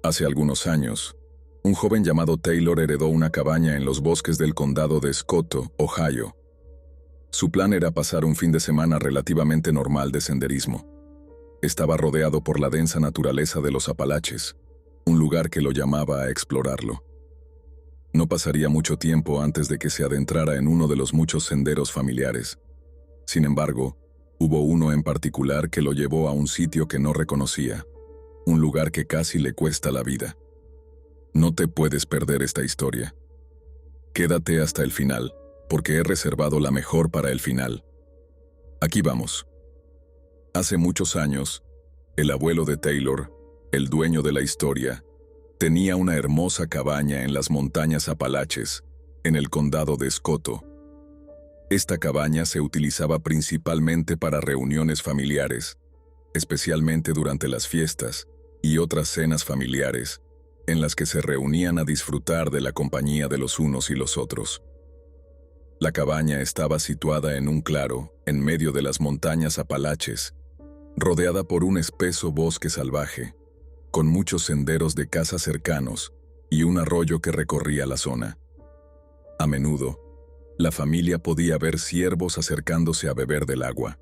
Hace algunos años, un joven llamado Taylor heredó una cabaña en los bosques del condado de Scotto, Ohio. Su plan era pasar un fin de semana relativamente normal de senderismo. Estaba rodeado por la densa naturaleza de los Apalaches, un lugar que lo llamaba a explorarlo. No pasaría mucho tiempo antes de que se adentrara en uno de los muchos senderos familiares. Sin embargo, hubo uno en particular que lo llevó a un sitio que no reconocía, un lugar que casi le cuesta la vida. No te puedes perder esta historia. Quédate hasta el final, porque he reservado la mejor para el final. Aquí vamos. Hace muchos años, el abuelo de Taylor, el dueño de la historia, tenía una hermosa cabaña en las montañas Apalaches, en el condado de Scotto. Esta cabaña se utilizaba principalmente para reuniones familiares, especialmente durante las fiestas y otras cenas familiares, en las que se reunían a disfrutar de la compañía de los unos y los otros. La cabaña estaba situada en un claro, en medio de las montañas Apalaches, rodeada por un espeso bosque salvaje, con muchos senderos de caza cercanos y un arroyo que recorría la zona. A menudo, la familia podía ver ciervos acercándose a beber del agua.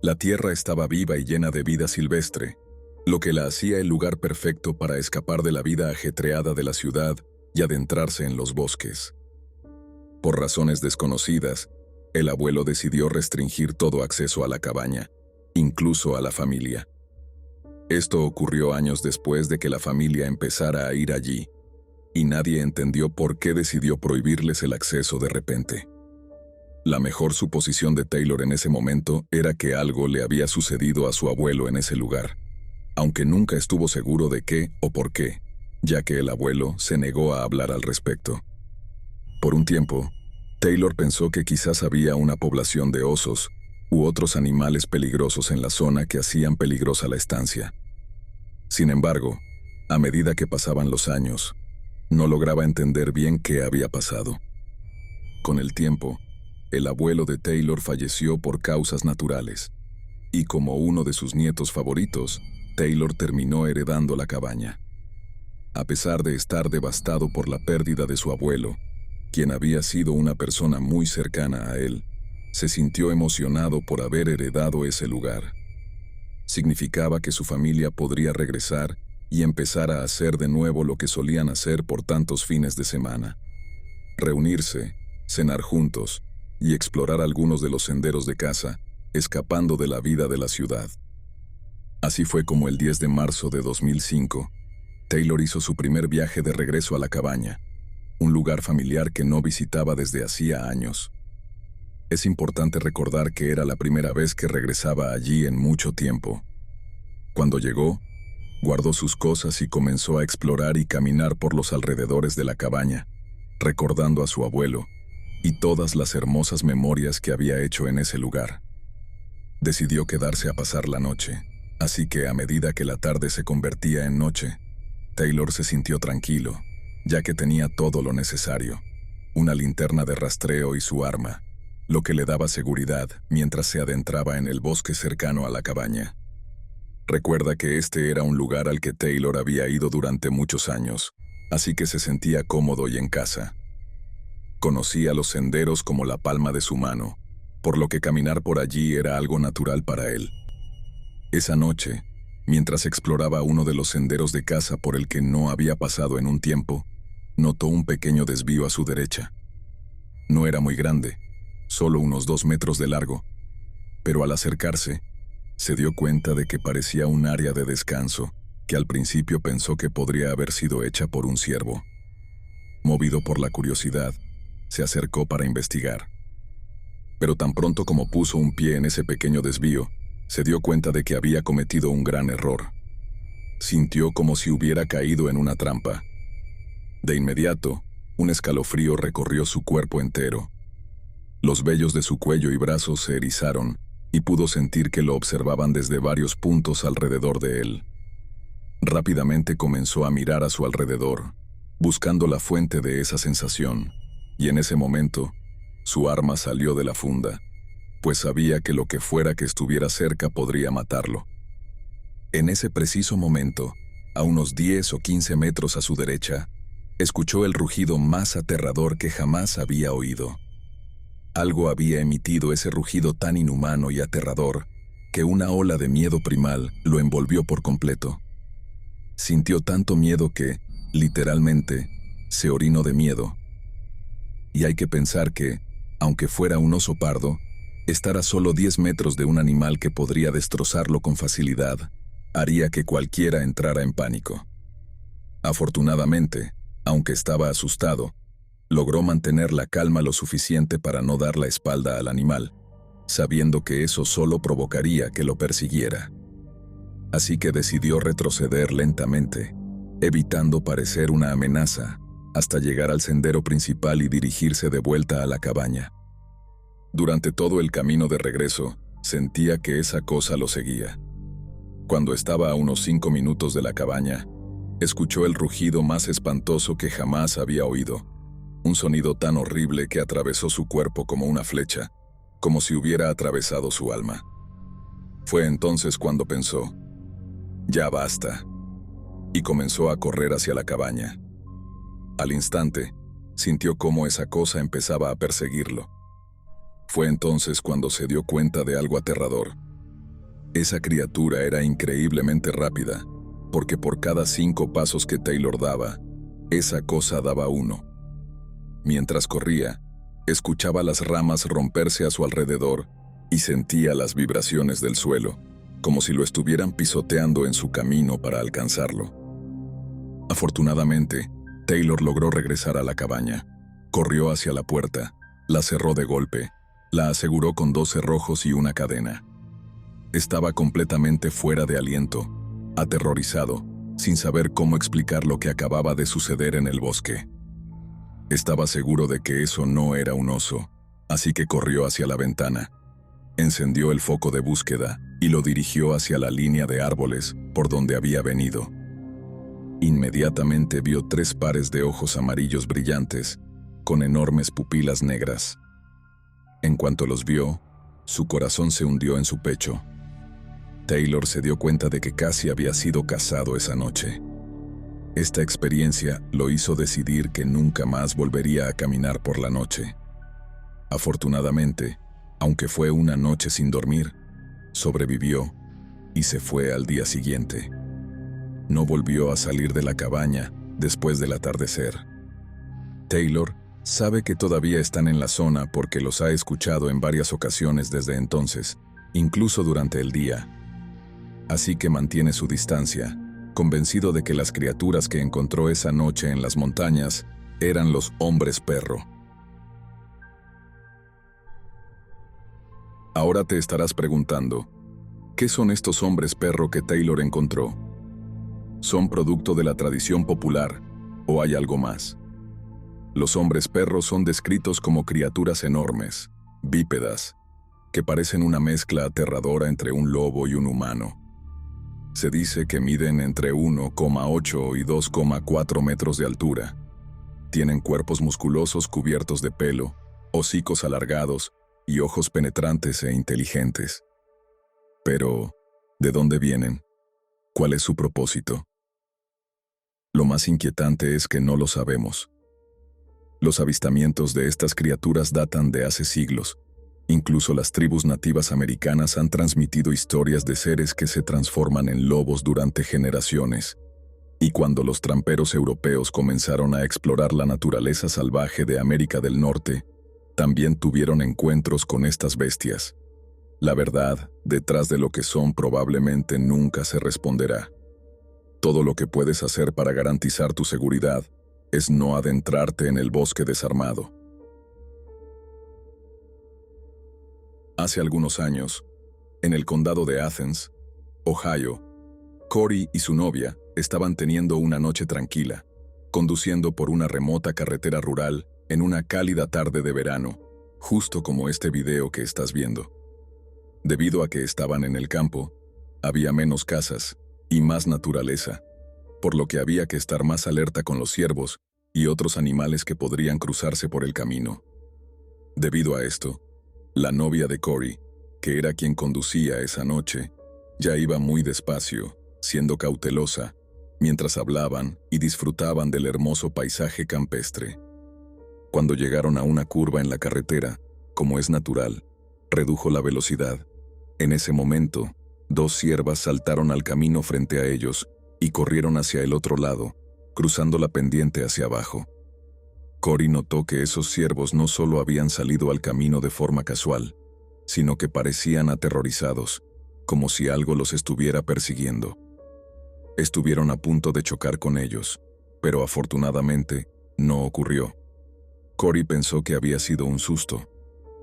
La tierra estaba viva y llena de vida silvestre, lo que la hacía el lugar perfecto para escapar de la vida ajetreada de la ciudad y adentrarse en los bosques. Por razones desconocidas, el abuelo decidió restringir todo acceso a la cabaña, incluso a la familia. Esto ocurrió años después de que la familia empezara a ir allí, y nadie entendió por qué decidió prohibirles el acceso de repente. La mejor suposición de Taylor en ese momento era que algo le había sucedido a su abuelo en ese lugar, aunque nunca estuvo seguro de qué o por qué, ya que el abuelo se negó a hablar al respecto. Por un tiempo, Taylor pensó que quizás había una población de osos u otros animales peligrosos en la zona que hacían peligrosa la estancia. Sin embargo, a medida que pasaban los años, no lograba entender bien qué había pasado. Con el tiempo, el abuelo de Taylor falleció por causas naturales, y como uno de sus nietos favoritos, Taylor terminó heredando la cabaña. A pesar de estar devastado por la pérdida de su abuelo, quien había sido una persona muy cercana a él, se sintió emocionado por haber heredado ese lugar. Significaba que su familia podría regresar y empezar a hacer de nuevo lo que solían hacer por tantos fines de semana: reunirse, cenar juntos y explorar algunos de los senderos de caza, escapando de la vida de la ciudad. Así fue como el 10 de marzo de 2005, Taylor hizo su primer viaje de regreso a la cabaña, un lugar familiar que no visitaba desde hacía años. Es importante recordar que era la primera vez que regresaba allí en mucho tiempo. Cuando llegó, guardó sus cosas y comenzó a explorar y caminar por los alrededores de la cabaña, recordando a su abuelo y todas las hermosas memorias que había hecho en ese lugar. Decidió quedarse a pasar la noche, así que a medida que la tarde se convertía en noche, Taylor se sintió tranquilo, ya que tenía todo lo necesario: una linterna de rastreo y su arma, lo que le daba seguridad mientras se adentraba en el bosque cercano a la cabaña. Recuerda que este era un lugar al que Taylor había ido durante muchos años, así que se sentía cómodo y en casa. Conocía los senderos como la palma de su mano, por lo que caminar por allí era algo natural para él. Esa noche, mientras exploraba uno de los senderos de caza por el que no había pasado en un tiempo, notó un pequeño desvío a su derecha. No era muy grande, solo unos 2 metros de largo, pero al acercarse, se dio cuenta de que parecía un área de descanso que al principio pensó que podría haber sido hecha por un ciervo. Movido por la curiosidad, se acercó para investigar. Pero tan pronto como puso un pie en ese pequeño desvío, se dio cuenta de que había cometido un gran error. Sintió como si hubiera caído en una trampa. De inmediato, un escalofrío recorrió su cuerpo entero. Los vellos de su cuello y brazos se erizaron, y pudo sentir que lo observaban desde varios puntos alrededor de él. Rápidamente comenzó a mirar a su alrededor, buscando la fuente de esa sensación, y en ese momento, su arma salió de la funda, pues sabía que lo que fuera que estuviera cerca podría matarlo. En ese preciso momento, a unos 10 o 15 metros a su derecha, escuchó el rugido más aterrador que jamás había oído. Algo había emitido ese rugido tan inhumano y aterrador que una ola de miedo primal lo envolvió por completo. Sintió tanto miedo que, literalmente, se orinó de miedo. Y hay que pensar que, aunque fuera un oso pardo, estar a solo 10 metros de un animal que podría destrozarlo con facilidad haría que cualquiera entrara en pánico. Afortunadamente, aunque estaba asustado, logró mantener la calma lo suficiente para no dar la espalda al animal, sabiendo que eso solo provocaría que lo persiguiera. Así que decidió retroceder lentamente, evitando parecer una amenaza, hasta llegar al sendero principal y dirigirse de vuelta a la cabaña. Durante todo el camino de regreso, sentía que esa cosa lo seguía. Cuando estaba a unos 5 minutos de la cabaña, escuchó el rugido más espantoso que jamás había oído, un sonido tan horrible que atravesó su cuerpo como una flecha, como si hubiera atravesado su alma. Fue entonces cuando pensó, «Ya basta», y comenzó a correr hacia la cabaña. Al instante, sintió cómo esa cosa empezaba a perseguirlo. Fue entonces cuando se dio cuenta de algo aterrador. Esa criatura era increíblemente rápida, porque por cada 5 pasos que Taylor daba, esa cosa daba 1. Mientras corría, escuchaba las ramas romperse a su alrededor y sentía las vibraciones del suelo, como si lo estuvieran pisoteando en su camino para alcanzarlo. Afortunadamente, Taylor logró regresar a la cabaña. Corrió hacia la puerta, la cerró de golpe, la aseguró con 2 cerrojos y una cadena. Estaba completamente fuera de aliento, aterrorizado, sin saber cómo explicar lo que acababa de suceder en el bosque. Estaba seguro de que eso no era un oso, así que corrió hacia la ventana. Encendió el foco de búsqueda y lo dirigió hacia la línea de árboles por donde había venido. Inmediatamente vio 3 pares de ojos amarillos brillantes, con enormes pupilas negras. En cuanto los vio, su corazón se hundió en su pecho. Taylor se dio cuenta de que casi había sido cazado esa noche. Esta experiencia lo hizo decidir que nunca más volvería a caminar por la noche. Afortunadamente, aunque fue una noche sin dormir, sobrevivió y se fue al día siguiente. No volvió a salir de la cabaña después del atardecer. Taylor sabe que todavía están en la zona porque los ha escuchado en varias ocasiones desde entonces, incluso durante el día. Así que mantiene su distancia, convencido de que las criaturas que encontró esa noche en las montañas eran los hombres perro. Ahora te estarás preguntando, ¿qué son estos hombres perro que Taylor encontró? ¿Son producto de la tradición popular o hay algo más? Los hombres perros son descritos como criaturas enormes, bípedas, que parecen una mezcla aterradora entre un lobo y un humano. Se dice que miden entre 1,8 y 2,4 metros de altura. Tienen cuerpos musculosos cubiertos de pelo, hocicos alargados y ojos penetrantes e inteligentes. Pero, ¿de dónde vienen? ¿Cuál es su propósito? Lo más inquietante es que no lo sabemos. Los avistamientos de estas criaturas datan de hace siglos. Incluso las tribus nativas americanas han transmitido historias de seres que se transforman en lobos durante generaciones. Y cuando los tramperos europeos comenzaron a explorar la naturaleza salvaje de América del Norte, también tuvieron encuentros con estas bestias. La verdad, detrás de lo que son probablemente nunca se responderá. Todo lo que puedes hacer para garantizar tu seguridad es no adentrarte en el bosque desarmado. Hace algunos años, en el condado de Athens, Ohio, Corey y su novia estaban teniendo una noche tranquila, conduciendo por una remota carretera rural en una cálida tarde de verano, justo como este video que estás viendo. Debido a que estaban en el campo, había menos casas y más naturaleza, por lo que había que estar más alerta con los ciervos y otros animales que podrían cruzarse por el camino. Debido a esto, la novia de Corey, que era quien conducía esa noche, ya iba muy despacio, siendo cautelosa, mientras hablaban y disfrutaban del hermoso paisaje campestre. Cuando llegaron a una curva en la carretera, como es natural, redujo la velocidad. En ese momento, dos ciervas saltaron al camino frente a ellos y corrieron hacia el otro lado, cruzando la pendiente hacia abajo. Cory notó que esos ciervos no solo habían salido al camino de forma casual, sino que parecían aterrorizados, como si algo los estuviera persiguiendo. Estuvieron a punto de chocar con ellos, pero afortunadamente no ocurrió. Cory pensó que había sido un susto,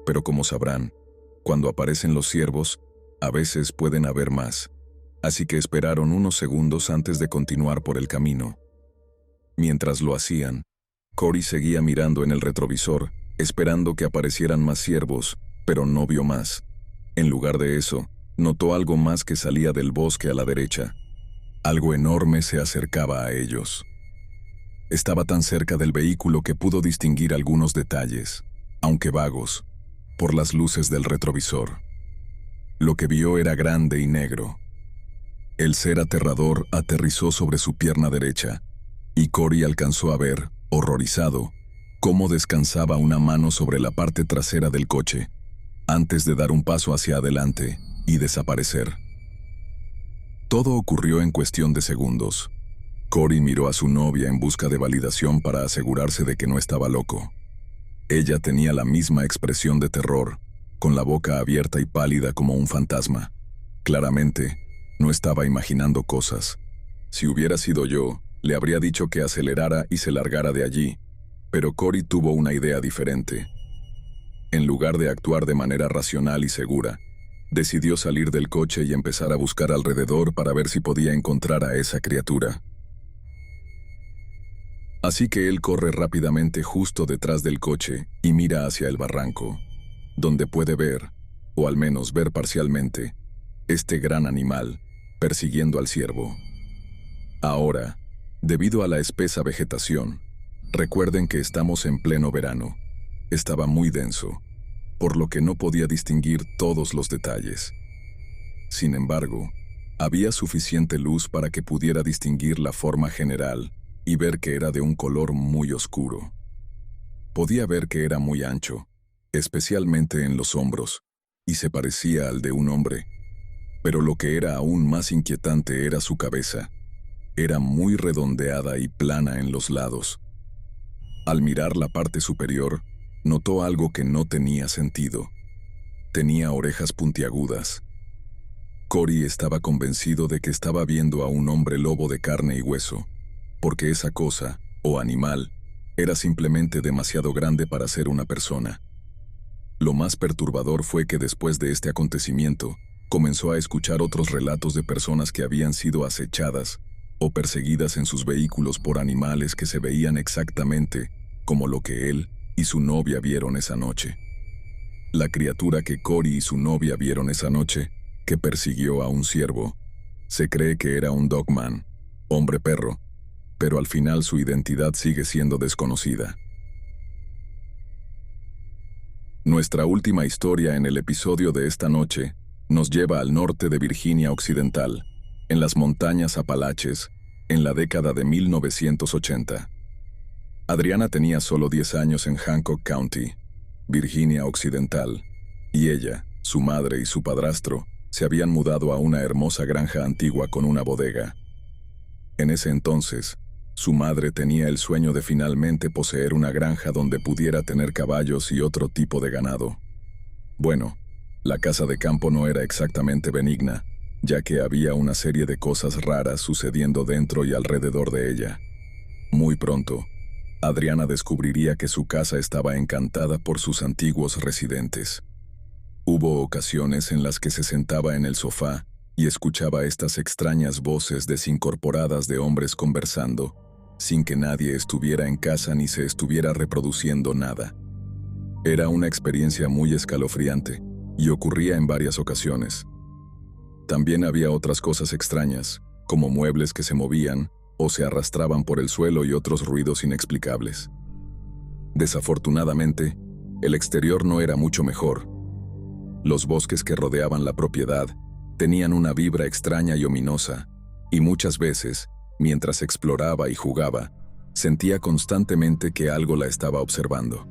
pero como sabrán, cuando aparecen los ciervos, a veces pueden haber más, así que esperaron unos segundos antes de continuar por el camino. Mientras lo hacían, Cory seguía mirando en el retrovisor, esperando que aparecieran más ciervos, pero no vio más. En lugar de eso, notó algo más que salía del bosque a la derecha. Algo enorme se acercaba a ellos. Estaba tan cerca del vehículo que pudo distinguir algunos detalles, aunque vagos, por las luces del retrovisor. Lo que vio era grande y negro. El ser aterrador aterrizó sobre su pierna derecha, y Cory alcanzó a ver, horrorizado, cómo descansaba una mano sobre la parte trasera del coche, antes de dar un paso hacia adelante y desaparecer. Todo ocurrió en cuestión de segundos. Cory miró a su novia en busca de validación para asegurarse de que no estaba loco. Ella tenía la misma expresión de terror, con la boca abierta y pálida como un fantasma. Claramente, no estaba imaginando cosas. Si hubiera sido yo, le habría dicho que acelerara y se largara de allí, pero Cory tuvo una idea diferente. En lugar de actuar de manera racional y segura, decidió salir del coche y empezar a buscar alrededor para ver si podía encontrar a esa criatura. Así que él corre rápidamente justo detrás del coche y mira hacia el barranco, donde puede ver, o al menos ver parcialmente, este gran animal persiguiendo al ciervo. Ahora, debido a la espesa vegetación, recuerden que estamos en pleno verano. Estaba muy denso, por lo que no podía distinguir todos los detalles. Sin embargo, había suficiente luz para que pudiera distinguir la forma general y ver que era de un color muy oscuro. Podía ver que era muy ancho, especialmente en los hombros, y se parecía al de un hombre. Pero lo que era aún más inquietante era su cabeza. Era muy redondeada y plana en los lados. Al mirar la parte superior, notó algo que no tenía sentido. Tenía orejas puntiagudas. Cory estaba convencido de que estaba viendo a un hombre lobo de carne y hueso, porque esa cosa, o animal, era simplemente demasiado grande para ser una persona. Lo más perturbador fue que después de este acontecimiento, comenzó a escuchar otros relatos de personas que habían sido acechadas o perseguidas en sus vehículos por animales que se veían exactamente como lo que él y su novia vieron esa noche. La criatura que Cory y su novia vieron esa noche, que persiguió a un ciervo, se cree que era un dogman, hombre-perro, pero al final su identidad sigue siendo desconocida. Nuestra última historia en el episodio de esta noche nos lleva al norte de Virginia Occidental, en las montañas Apalaches, en la década de 1980. Adriana tenía solo 10 años en Hancock County, Virginia Occidental, y ella, su madre y su padrastro se habían mudado a una hermosa granja antigua con una bodega. En ese entonces, su madre tenía el sueño de finalmente poseer una granja donde pudiera tener caballos y otro tipo de ganado. Bueno, la casa de campo no era exactamente benigna, ya que había una serie de cosas raras sucediendo dentro y alrededor de ella. Muy pronto, Adriana descubriría que su casa estaba encantada por sus antiguos residentes. Hubo ocasiones en las que se sentaba en el sofá y escuchaba estas extrañas voces desincorporadas de hombres conversando, sin que nadie estuviera en casa ni se estuviera reproduciendo nada. Era una experiencia muy escalofriante y ocurría en varias ocasiones. También había otras cosas extrañas, como muebles que se movían o se arrastraban por el suelo y otros ruidos inexplicables. Desafortunadamente, el exterior no era mucho mejor. Los bosques que rodeaban la propiedad tenían una vibra extraña y ominosa, y muchas veces Mientras exploraba y jugaba, sentía constantemente que algo la estaba observando.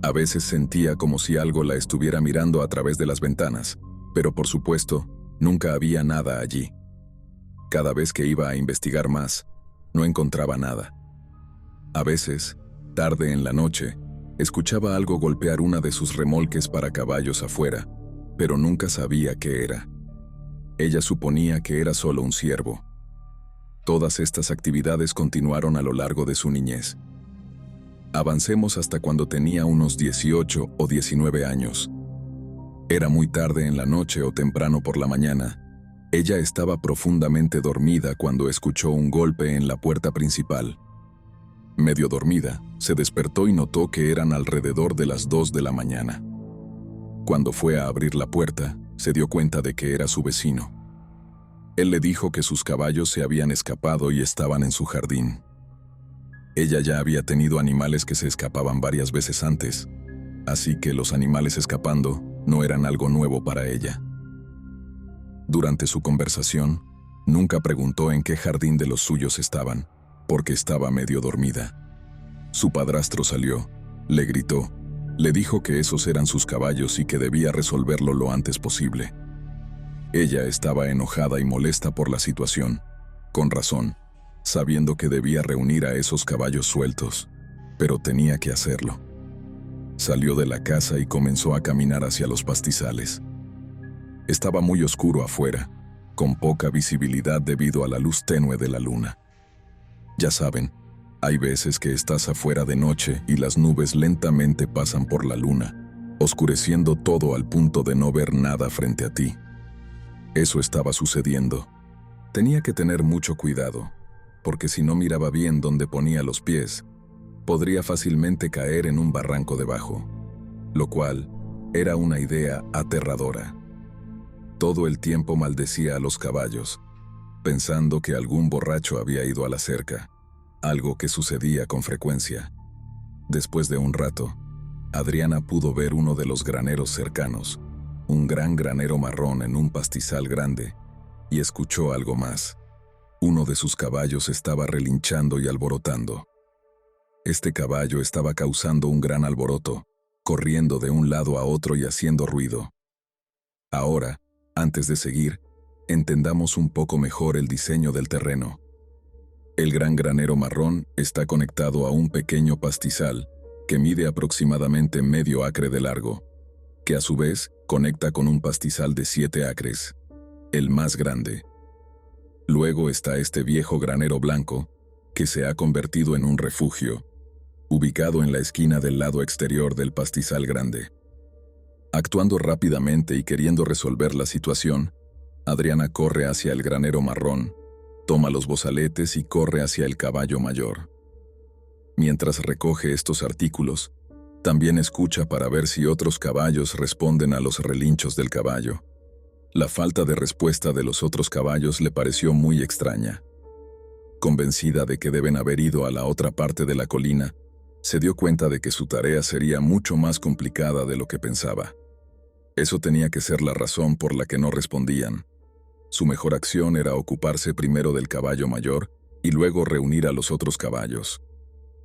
A veces sentía como si algo la estuviera mirando a través de las ventanas, pero por supuesto, nunca había nada allí. Cada vez que iba a investigar más, no encontraba nada. A veces, tarde en la noche, escuchaba algo golpear una de sus remolques para caballos afuera, pero nunca sabía qué era. Ella suponía que era solo un ciervo. Todas estas actividades continuaron a lo largo de su niñez. Avancemos hasta cuando tenía unos 18 o 19 años. Era muy tarde en la noche o temprano por la mañana. Ella estaba profundamente dormida cuando escuchó un golpe en la puerta principal. Medio dormida, se despertó y notó que eran alrededor de las 2 de la mañana. Cuando fue a abrir la puerta, se dio cuenta de que era su vecino. Él le dijo que sus caballos se habían escapado y estaban en su jardín. Ella ya había tenido animales que se escapaban varias veces antes, así que los animales escapando no eran algo nuevo para ella. Durante su conversación, nunca preguntó en qué jardín de los suyos estaban, porque estaba medio dormida. Su padrastro salió, le gritó, le dijo que esos eran sus caballos y que debía resolverlo lo antes posible. Ella estaba enojada y molesta por la situación, con razón, sabiendo que debía reunir a esos caballos sueltos, pero tenía que hacerlo. Salió de la casa y comenzó a caminar hacia los pastizales. Estaba muy oscuro afuera, con poca visibilidad debido a la luz tenue de la luna. Ya saben, hay veces que estás afuera de noche y las nubes lentamente pasan por la luna, oscureciendo todo al punto de no ver nada frente a ti. Eso estaba sucediendo. Tenía que tener mucho cuidado, porque si no miraba bien dónde ponía los pies, podría fácilmente caer en un barranco debajo, lo cual era una idea aterradora. Todo el tiempo maldecía a los caballos, pensando que algún borracho había ido a la cerca, algo que sucedía con frecuencia. Después de un rato, Adriana pudo ver uno de los graneros cercanos, un gran granero marrón en un pastizal grande, y escuchó algo más. Uno de sus caballos estaba relinchando y alborotando. Este caballo estaba causando un gran alboroto, corriendo de un lado a otro y haciendo ruido. Ahora, antes de seguir, entendamos un poco mejor el diseño del terreno. El gran granero marrón está conectado a un pequeño pastizal que mide aproximadamente medio acre de largo, que a su vez conecta con un pastizal de 7 acres, el más grande. Luego está este viejo granero blanco, que se ha convertido en un refugio, ubicado en la esquina del lado exterior del pastizal grande. Actuando rápidamente y queriendo resolver la situación, Adriana corre hacia el granero marrón, toma los bozaletes y corre hacia el caballo mayor. Mientras recoge estos artículos, también escucha para ver si otros caballos responden a los relinchos del caballo. La falta de respuesta de los otros caballos le pareció muy extraña. Convencida de que deben haber ido a la otra parte de la colina, se dio cuenta de que su tarea sería mucho más complicada de lo que pensaba. Eso tenía que ser la razón por la que no respondían. Su mejor acción era ocuparse primero del caballo mayor y luego reunir a los otros caballos.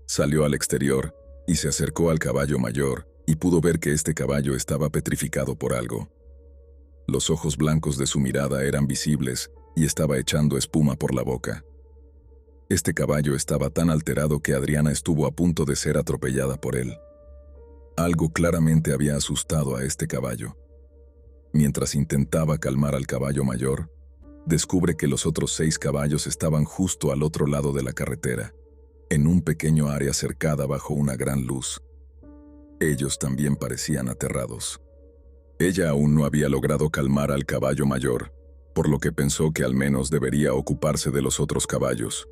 Salió al exterior y se acercó al caballo mayor y pudo ver que este caballo estaba petrificado por algo. Los ojos blancos de su mirada eran visibles y estaba echando espuma por la boca. Este caballo estaba tan alterado que Adriana estuvo a punto de ser atropellada por él. Algo claramente había asustado a este caballo. Mientras intentaba calmar al caballo mayor, descubre que los otros 6 caballos estaban justo al otro lado de la carretera, en un pequeño área cercada bajo una gran luz. Ellos también parecían aterrados. Ella aún no había logrado calmar al caballo mayor, por lo que pensó que al menos debería ocuparse de los otros caballos.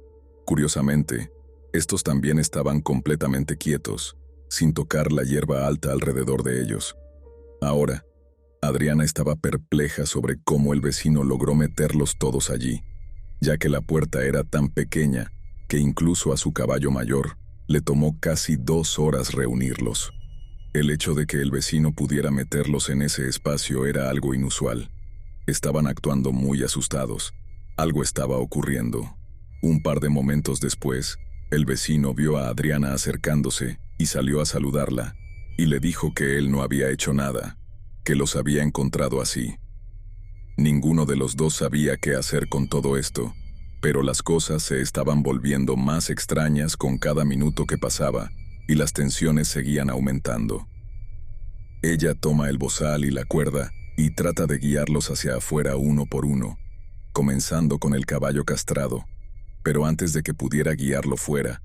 Curiosamente, estos también estaban completamente quietos, sin tocar la hierba alta alrededor de ellos. Ahora, Adriana estaba perpleja sobre cómo el vecino logró meterlos todos allí, ya que la puerta era tan pequeña que incluso a su caballo mayor le tomó casi 2 horas reunirlos. El hecho de que el vecino pudiera meterlos en ese espacio era algo inusual. Estaban actuando muy asustados. Algo estaba ocurriendo. Un par de momentos después, el vecino vio a Adriana acercándose y salió a saludarla, y le dijo que él no había hecho nada, que los había encontrado así. Ninguno de los dos sabía qué hacer con todo esto, pero las cosas se estaban volviendo más extrañas con cada minuto que pasaba, y las tensiones seguían aumentando. Ella toma el bozal y la cuerda y trata de guiarlos hacia afuera uno por uno, comenzando con el caballo castrado, pero antes de que pudiera guiarlo fuera,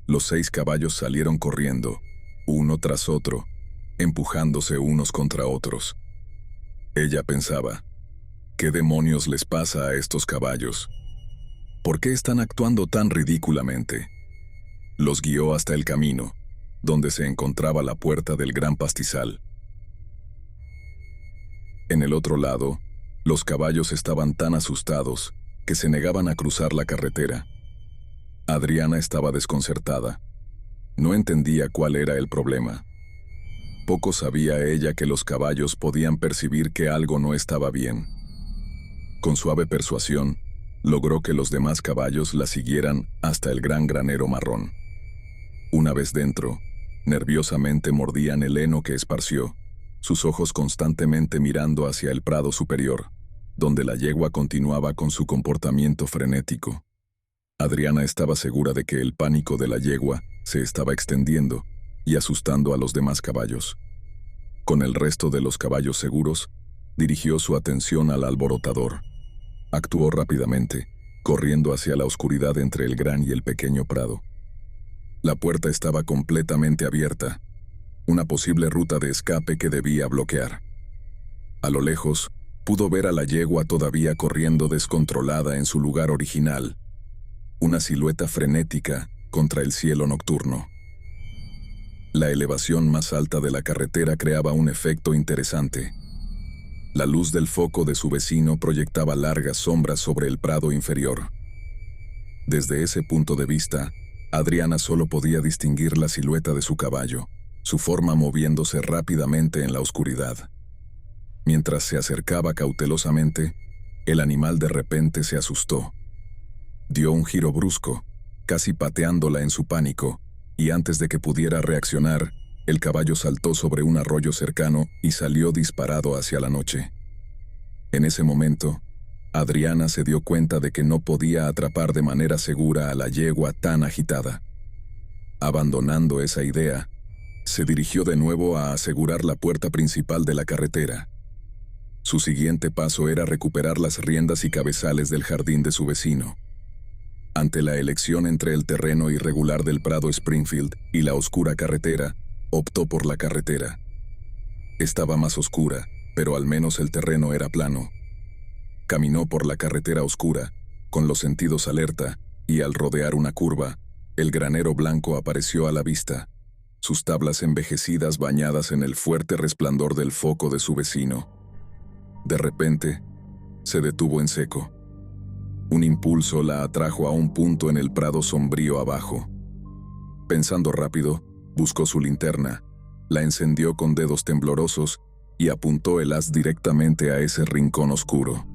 los 6 caballos salieron corriendo, uno tras otro, empujándose unos contra otros. Ella pensaba, ¿qué demonios les pasa a estos caballos? ¿Por qué están actuando tan ridículamente? Los guió hasta el camino, donde se encontraba la puerta del gran pastizal. En el otro lado, los caballos estaban tan asustados que se negaban a cruzar la carretera. Adriana estaba desconcertada. No entendía cuál era el problema. Poco sabía ella que los caballos podían percibir que algo no estaba bien. Con suave persuasión, logró que los demás caballos la siguieran hasta el gran granero marrón. Una vez dentro, nerviosamente mordían el heno que esparció, sus ojos constantemente mirando hacia el prado superior, donde la yegua continuaba con su comportamiento frenético. Adriana estaba segura de que el pánico de la yegua se estaba extendiendo y asustando a los demás caballos. Con el resto de los caballos seguros, dirigió su atención al alborotador. Actuó rápidamente, corriendo hacia la oscuridad entre el gran y el pequeño prado. La puerta estaba completamente abierta, una posible ruta de escape que debía bloquear. A lo lejos, pudo ver a la yegua todavía corriendo descontrolada en su lugar original, una silueta frenética contra el cielo nocturno. La elevación más alta de la carretera creaba un efecto interesante. La luz del foco de su vecino proyectaba largas sombras sobre el prado inferior. Desde ese punto de vista, Adriana solo podía distinguir la silueta de su caballo, su forma moviéndose rápidamente en la oscuridad. Mientras se acercaba cautelosamente, el animal de repente se asustó. Dio un giro brusco, casi pateándola en su pánico, y antes de que pudiera reaccionar, el caballo saltó sobre un arroyo cercano y salió disparado hacia la noche. En ese momento, Adriana se dio cuenta de que no podía atrapar de manera segura a la yegua tan agitada. Abandonando esa idea, se dirigió de nuevo a asegurar la puerta principal de la carretera. Su siguiente paso era recuperar las riendas y cabezales del jardín de su vecino. Ante la elección entre el terreno irregular del Prado Springfield y la oscura carretera, optó por la carretera. Estaba más oscura, pero al menos el terreno era plano. Caminó por la carretera oscura, con los sentidos alerta, y al rodear una curva, el granero blanco apareció a la vista, sus tablas envejecidas bañadas en el fuerte resplandor del foco de su vecino. De repente, se detuvo en seco. Un impulso la atrajo a un punto en el prado sombrío abajo. Pensando rápido, buscó su linterna, la encendió con dedos temblorosos y apuntó el haz directamente a ese rincón oscuro.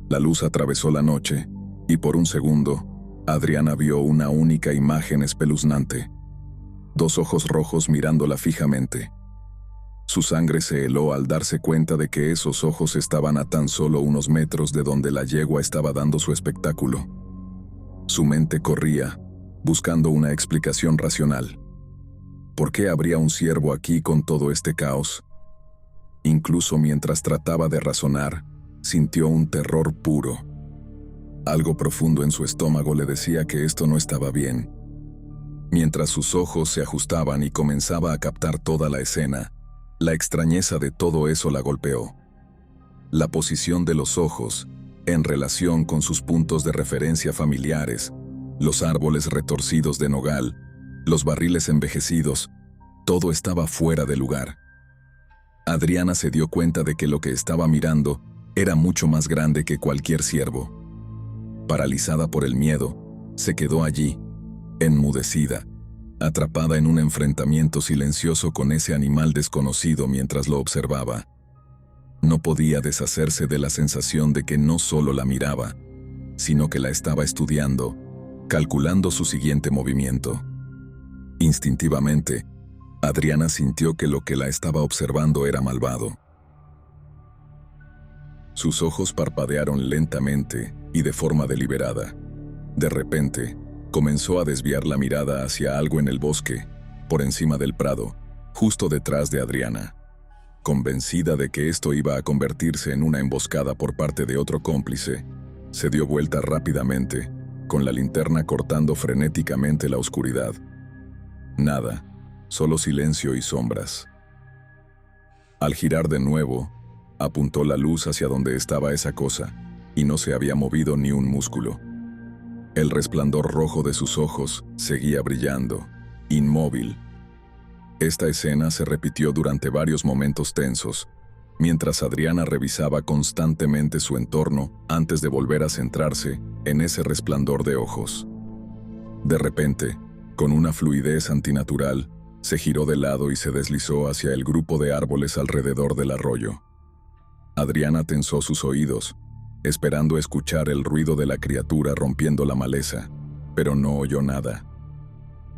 La luz atravesó la noche, y por un segundo, Adriana vio una única imagen espeluznante. 2 ojos rojos mirándola fijamente. Su sangre se heló al darse cuenta de que esos ojos estaban a tan solo unos metros de donde la yegua estaba dando su espectáculo. Su mente corría, buscando una explicación racional. ¿Por qué habría un ciervo aquí con todo este caos? Incluso mientras trataba de razonar, sintió un terror puro. Algo profundo en su estómago le decía que esto no estaba bien. Mientras sus ojos se ajustaban y comenzaba a captar toda la escena, la extrañeza de todo eso la golpeó. La posición de los ojos, en relación con sus puntos de referencia familiares, los árboles retorcidos de nogal, los barriles envejecidos, todo estaba fuera de lugar. Adriana se dio cuenta de que lo que estaba mirando era mucho más grande que cualquier ciervo. Paralizada por el miedo, se quedó allí, enmudecida, atrapada en un enfrentamiento silencioso con ese animal desconocido mientras lo observaba. No podía deshacerse de la sensación de que no solo la miraba, sino que la estaba estudiando, calculando su siguiente movimiento. Instintivamente, Adriana sintió que lo que la estaba observando era malvado. Sus ojos parpadearon lentamente y de forma deliberada. De repente, comenzó a desviar la mirada hacia algo en el bosque, por encima del prado, justo detrás de Adriana. Convencida de que esto iba a convertirse en una emboscada por parte de otro cómplice, se dio vuelta rápidamente, con la linterna cortando frenéticamente la oscuridad. Nada, solo silencio y sombras. Al girar de nuevo, apuntó la luz hacia donde estaba esa cosa, y no se había movido ni un músculo. El resplandor rojo de sus ojos seguía brillando, inmóvil. Esta escena se repitió durante varios momentos tensos, mientras Adriana revisaba constantemente su entorno antes de volver a centrarse en ese resplandor de ojos. De repente, con una fluidez antinatural, se giró de lado y se deslizó hacia el grupo de árboles alrededor del arroyo. Adriana tensó sus oídos, esperando escuchar el ruido de la criatura rompiendo la maleza, pero no oyó nada.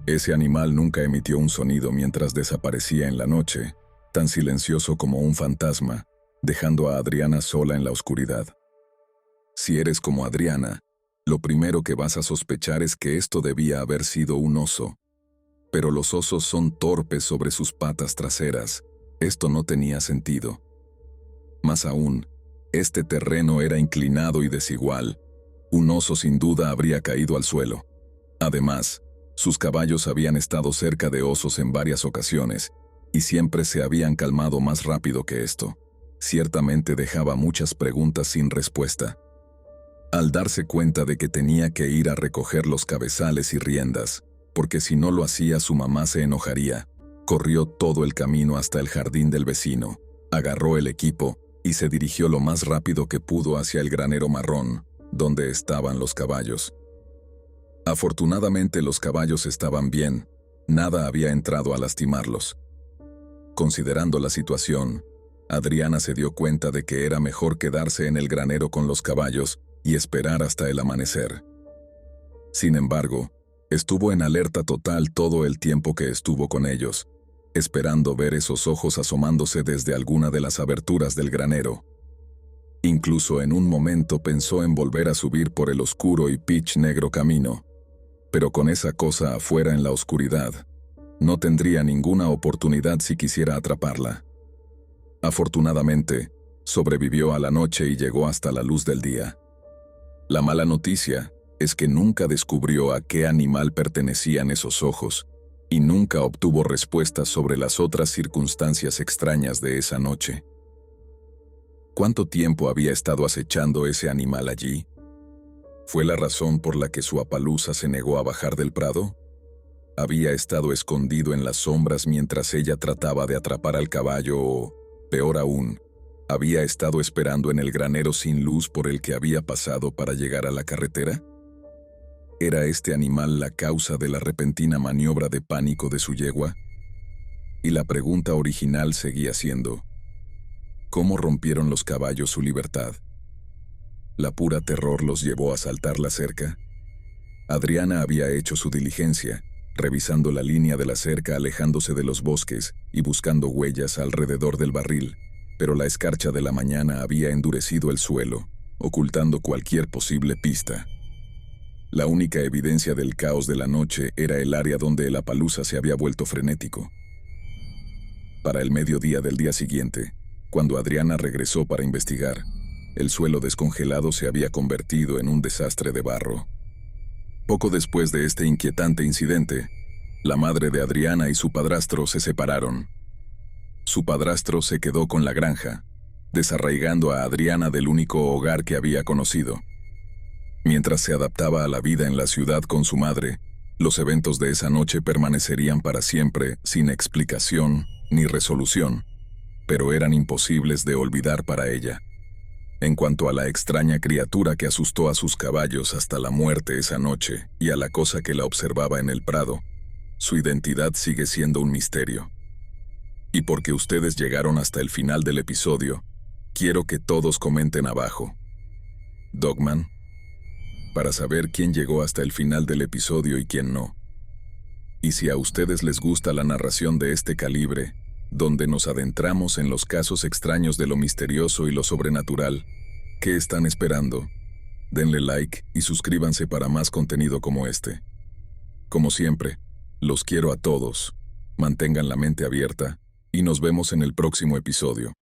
Ese animal nunca emitió un sonido mientras desaparecía en la noche, tan silencioso como un fantasma, dejando a Adriana sola en la oscuridad. Si eres como Adriana, lo primero que vas a sospechar es que esto debía haber sido un oso. Pero los osos son torpes sobre sus patas traseras. Esto no tenía sentido. Más aún, este terreno era inclinado y desigual. Un oso sin duda habría caído al suelo. Además, sus caballos habían estado cerca de osos en varias ocasiones, y siempre se habían calmado más rápido que esto. Ciertamente dejaba muchas preguntas sin respuesta. Al darse cuenta de que tenía que ir a recoger los cabezales y riendas, porque si no lo hacía su mamá se enojaría, corrió todo el camino hasta el jardín del vecino, agarró el equipo y se dirigió lo más rápido que pudo hacia el granero marrón, donde estaban los caballos. Afortunadamente los caballos estaban bien, nada había entrado a lastimarlos. Considerando la situación, Adriana se dio cuenta de que era mejor quedarse en el granero con los caballos y esperar hasta el amanecer. Sin embargo, estuvo en alerta total todo el tiempo que estuvo con ellos, esperando ver esos ojos asomándose desde alguna de las aberturas del granero. Incluso en un momento pensó en volver a subir por el oscuro y pitch negro camino, pero con esa cosa afuera en la oscuridad, no tendría ninguna oportunidad si quisiera atraparla. Afortunadamente, sobrevivió a la noche y llegó hasta la luz del día. La mala noticia es que nunca descubrió a qué animal pertenecían esos ojos y nunca obtuvo respuestas sobre las otras circunstancias extrañas de esa noche. ¿Cuánto tiempo había estado acechando ese animal allí? ¿Fue la razón por la que su Appaloosa se negó a bajar del prado? ¿Había estado escondido en las sombras mientras ella trataba de atrapar al caballo o, peor aún, había estado esperando en el granero sin luz por el que había pasado para llegar a la carretera? ¿Era este animal la causa de la repentina maniobra de pánico de su yegua? Y la pregunta original seguía siendo, ¿cómo rompieron los caballos su libertad? ¿La pura terror los llevó a saltar la cerca? Adriana había hecho su diligencia, revisando la línea de la cerca alejándose de los bosques y buscando huellas alrededor del barril, pero la escarcha de la mañana había endurecido el suelo, ocultando cualquier posible pista. La única evidencia del caos de la noche era el área donde el Appaloosa se había vuelto frenético. Para el mediodía del día siguiente, cuando Adriana regresó para investigar, el suelo descongelado se había convertido en un desastre de barro. Poco después de este inquietante incidente, la madre de Adriana y su padrastro se separaron. Su padrastro se quedó con la granja, desarraigando a Adriana del único hogar que había conocido. Mientras se adaptaba a la vida en la ciudad con su madre, los eventos de esa noche permanecerían para siempre sin explicación ni resolución, pero eran imposibles de olvidar para ella. En cuanto a la extraña criatura que asustó a sus caballos hasta la muerte esa noche y a la cosa que la observaba en el prado, su identidad sigue siendo un misterio. Y porque ustedes llegaron hasta el final del episodio, quiero que todos comenten abajo. Dogman. para saber quién llegó hasta el final del episodio y quién no. Y si a ustedes les gusta la narración de este calibre, donde nos adentramos en los casos extraños de lo misterioso y lo sobrenatural, ¿qué están esperando? Denle like y suscríbanse para más contenido como este. Como siempre, los quiero a todos, mantengan la mente abierta y nos vemos en el próximo episodio.